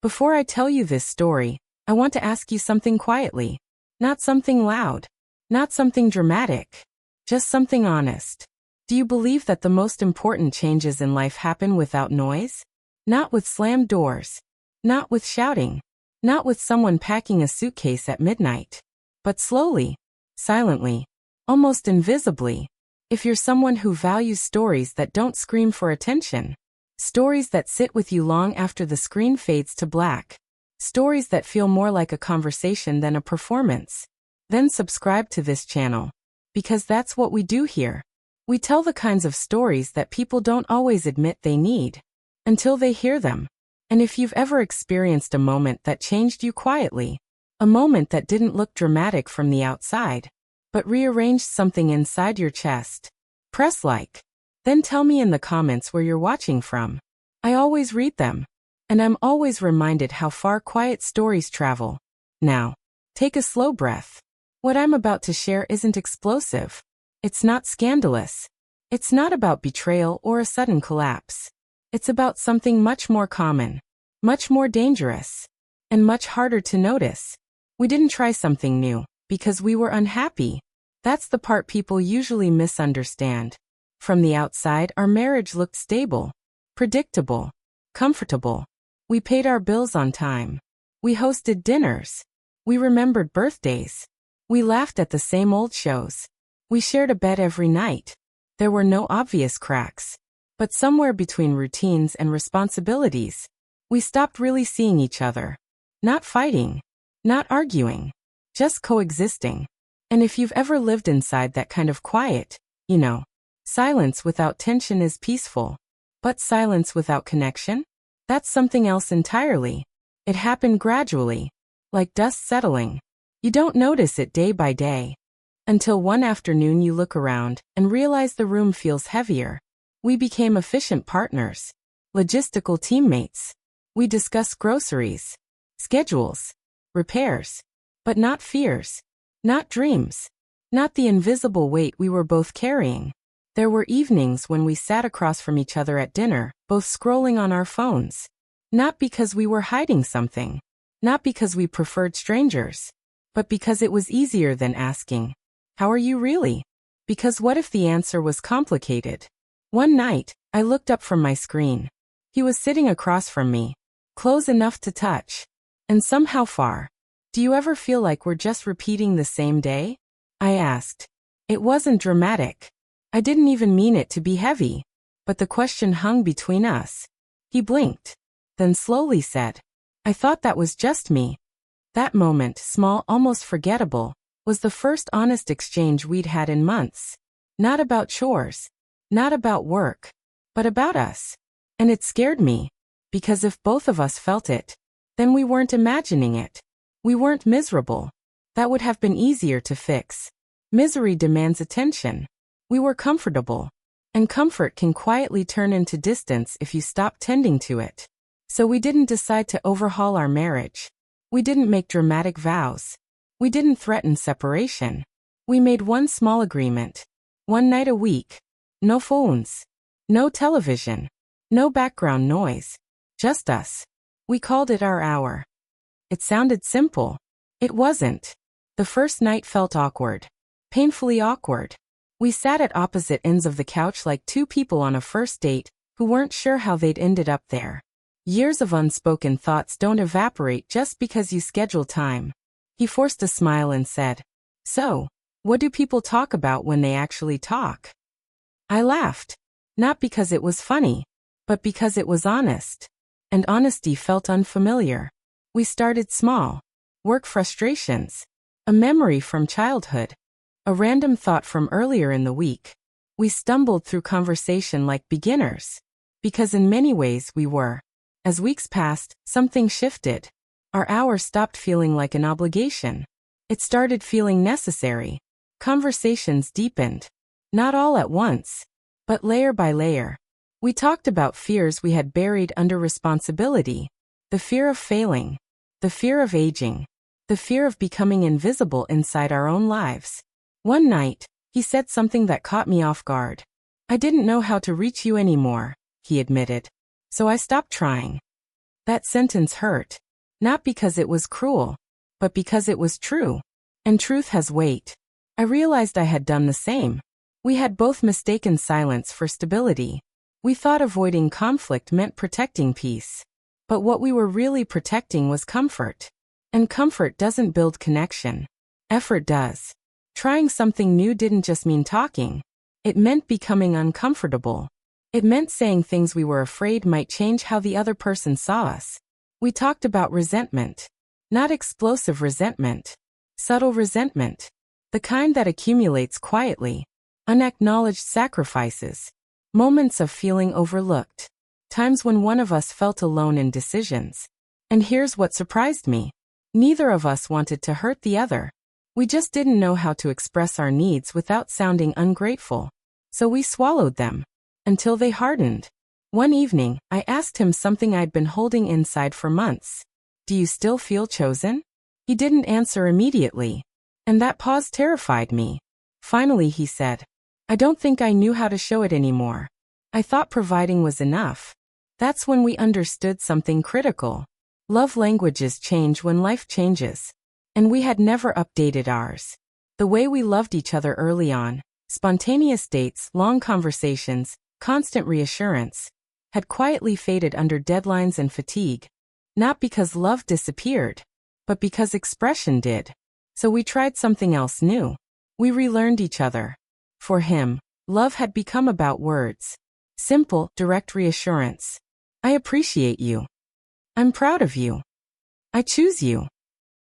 Before I tell you this story, I want to ask you something quietly. Not something loud. Not something dramatic. Just something honest. Do you believe that the most important changes in life happen without noise? Not with slammed doors. Not with shouting. Not with someone packing a suitcase at midnight. But slowly. Silently. Almost invisibly. If you're someone who values stories that don't scream for attention. Stories that sit with you long after the screen fades to black. Stories that feel more like a conversation than a performance. Then subscribe to this channel. Because that's what we do here. We tell the kinds of stories that people don't always admit they need. Until they hear them. And if you've ever experienced a moment that changed you quietly. A moment that didn't look dramatic from the outside. But rearranged something inside your chest. Press like. Then tell me in the comments where you're watching from. I always read them. And I'm always reminded how far quiet stories travel. Now, take a slow breath. What I'm about to share isn't explosive. It's not scandalous. It's not about betrayal or a sudden collapse. It's about something much more common. Much more dangerous. And much harder to notice. We didn't try something new because we were unhappy. That's the part people usually misunderstand. From the outside, our marriage looked stable, predictable, comfortable. We paid our bills on time. We hosted dinners. We remembered birthdays. We laughed at the same old shows. We shared a bed every night. There were no obvious cracks. But somewhere between routines and responsibilities, we stopped really seeing each other. Not fighting. Not arguing. Just coexisting. And if you've ever lived inside that kind of quiet, you know. Silence without tension is peaceful. But silence without connection? That's something else entirely. It happened gradually. Like dust settling. You don't notice it day by day. Until one afternoon you look around and realize the room feels heavier. We became efficient partners. Logistical teammates. We discuss groceries. Schedules. Repairs. But not fears. Not dreams. Not the invisible weight we were both carrying. There were evenings when we sat across from each other at dinner, both scrolling on our phones. Not because we were hiding something. Not because we preferred strangers. But because it was easier than asking, "How are you really?" Because what if the answer was complicated? One night, I looked up from my screen. He was sitting across from me. Close enough to touch. And somehow far. Do you ever feel like we're just repeating the same day? I asked. It wasn't dramatic. I didn't even mean it to be heavy. But the question hung between us. He blinked. Then slowly said, "I thought that was just me." That moment, small, almost forgettable, was the first honest exchange we'd had in months. Not about chores. Not about work. But about us. And it scared me. Because if both of us felt it, then we weren't imagining it. We weren't miserable. That would have been easier to fix. Misery demands attention. We were comfortable. And comfort can quietly turn into distance if you stop tending to it. So we didn't decide to overhaul our marriage. We didn't make dramatic vows. We didn't threaten separation. We made one small agreement. One night a week. No phones. No television. No background noise. Just us. We called it our hour. It sounded simple. It wasn't. The first night felt awkward. Painfully awkward. We sat at opposite ends of the couch like two people on a first date who weren't sure how they'd ended up there. Years of unspoken thoughts don't evaporate just because you schedule time. He forced a smile and said, "So, what do people talk about when they actually talk?" I laughed. Not because it was funny, but because it was honest. And honesty felt unfamiliar. We started small. Work frustrations. A memory from childhood. A random thought from earlier in the week. We stumbled through conversation like beginners. Because in many ways we were. As weeks passed, something shifted. Our hour stopped feeling like an obligation. It started feeling necessary. Conversations deepened. Not all at once, but layer by layer. We talked about fears we had buried under responsibility. The fear of failing. The fear of aging. The fear of becoming invisible inside our own lives. One night, he said something that caught me off guard. "I didn't know how to reach you anymore," he admitted. "So I stopped trying." That sentence hurt. Not because it was cruel, but because it was true. And truth has weight. I realized I had done the same. We had both mistaken silence for stability. We thought avoiding conflict meant protecting peace. But what we were really protecting was comfort. And comfort doesn't build connection. Effort does. Trying something new didn't just mean talking. It meant becoming uncomfortable. It meant saying things we were afraid might change how the other person saw us. We talked about resentment. Not explosive resentment. Subtle resentment. The kind that accumulates quietly. Unacknowledged sacrifices. Moments of feeling overlooked. Times when one of us felt alone in decisions. And here's what surprised me. Neither of us wanted to hurt the other. We just didn't know how to express our needs without sounding ungrateful. So we swallowed them. Until they hardened. One evening, I asked him something I'd been holding inside for months. Do you still feel chosen? He didn't answer immediately. And that pause terrified me. Finally he said, I don't think I knew how to show it anymore. I thought providing was enough. That's when we understood something critical. Love languages change when life changes. And we had never updated ours. The way we loved each other early on, spontaneous dates, long conversations, constant reassurance, had quietly faded under deadlines and fatigue. Not because love disappeared, but because expression did. So we tried something else new. We relearned each other. For him, love had become about words. Simple, direct reassurance. I appreciate you. I'm proud of you. I choose you.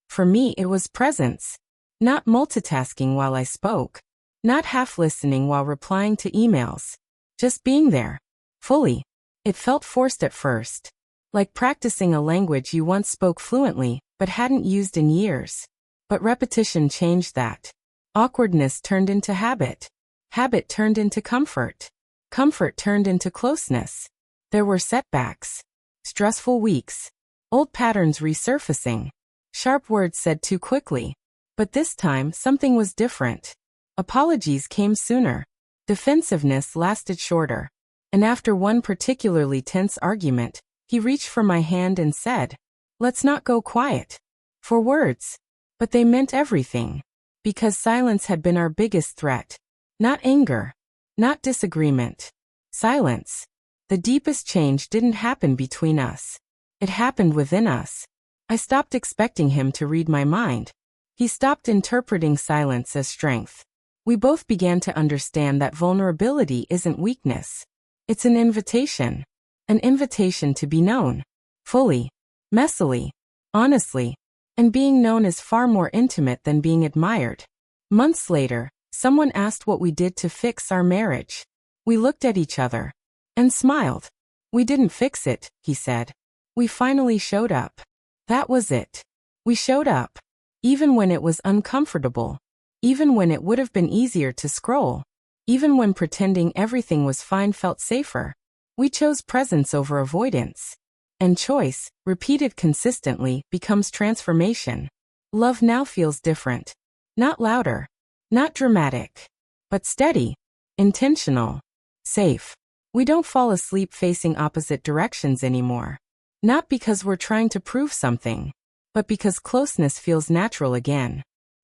For me, it was presence. Not multitasking while I spoke. Not half listening while replying to emails. Just being there. Fully. It felt forced at first. Like practicing a language you once spoke fluently, but hadn't used in years. But repetition changed that. Awkwardness turned into habit. Habit turned into comfort. Comfort turned into closeness. There were setbacks. Stressful weeks. Old patterns resurfacing. Sharp words said too quickly. But this time, something was different. Apologies came sooner. Defensiveness lasted shorter. And after one particularly tense argument, he reached for my hand and said, let's not go quiet. For words. But they meant everything. Because silence had been our biggest threat. Not anger. Not disagreement. Silence. The deepest change didn't happen between us. It happened within us. I stopped expecting him to read my mind. He stopped interpreting silence as strength. We both began to understand that vulnerability isn't weakness. It's an invitation. An invitation to be known. Fully. Messily. Honestly. And being known is far more intimate than being admired. Months later, someone asked what we did to fix our marriage. We looked at each other. And smiled. We didn't fix it, he said. We finally showed up. That was it. We showed up. Even when it was uncomfortable. Even when it would have been easier to scroll. Even when pretending everything was fine felt safer. We chose presence over avoidance. And choice, repeated consistently, becomes transformation. Love now feels different. Not louder. Not dramatic. But steady. Intentional. Safe. We don't fall asleep facing opposite directions anymore. Not because we're trying to prove something, but because closeness feels natural again.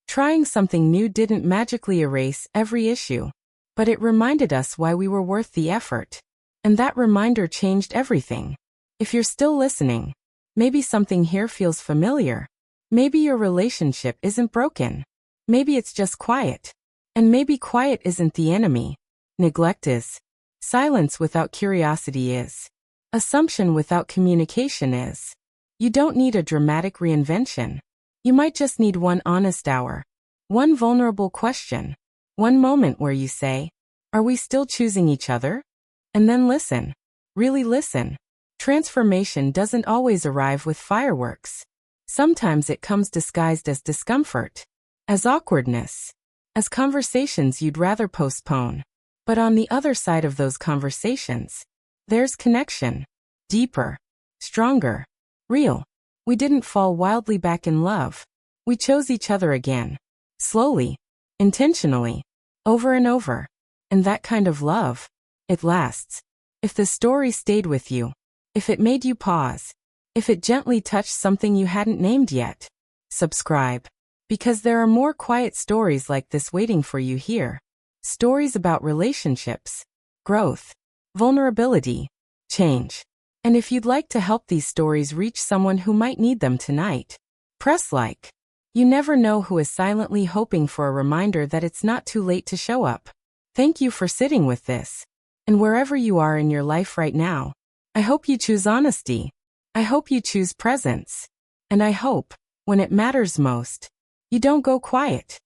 Trying something new didn't magically erase every issue, but it reminded us why we were worth the effort. And that reminder changed everything. If you're still listening, maybe something here feels familiar. Maybe your relationship isn't broken. Maybe it's just quiet. And maybe quiet isn't the enemy. Neglect is. Silence without curiosity is. Assumption without communication is. You don't need a dramatic reinvention. You might just need one honest hour. One vulnerable question. One moment where you say, are we still choosing each other? And then listen. Really listen. Transformation doesn't always arrive with fireworks. Sometimes it comes disguised as discomfort. As awkwardness. As conversations you'd rather postpone. But on the other side of those conversations, there's connection. Deeper. Stronger. Real. We didn't fall wildly back in love. We chose each other again. Slowly. Intentionally. Over and over. And that kind of love, it lasts. If the story stayed with you, if it made you pause, If it gently touched something you hadn't named yet, subscribe. Because there are more quiet stories like this waiting for you here. Stories about relationships, growth, vulnerability, change. And if you'd like to help these stories reach someone who might need them tonight, press like. You never know who is silently hoping for a reminder that it's not too late to show up. Thank you for sitting with this. And wherever you are in your life right now, I hope you choose honesty. I hope you choose presence. And I hope, when it matters most, you don't go quiet.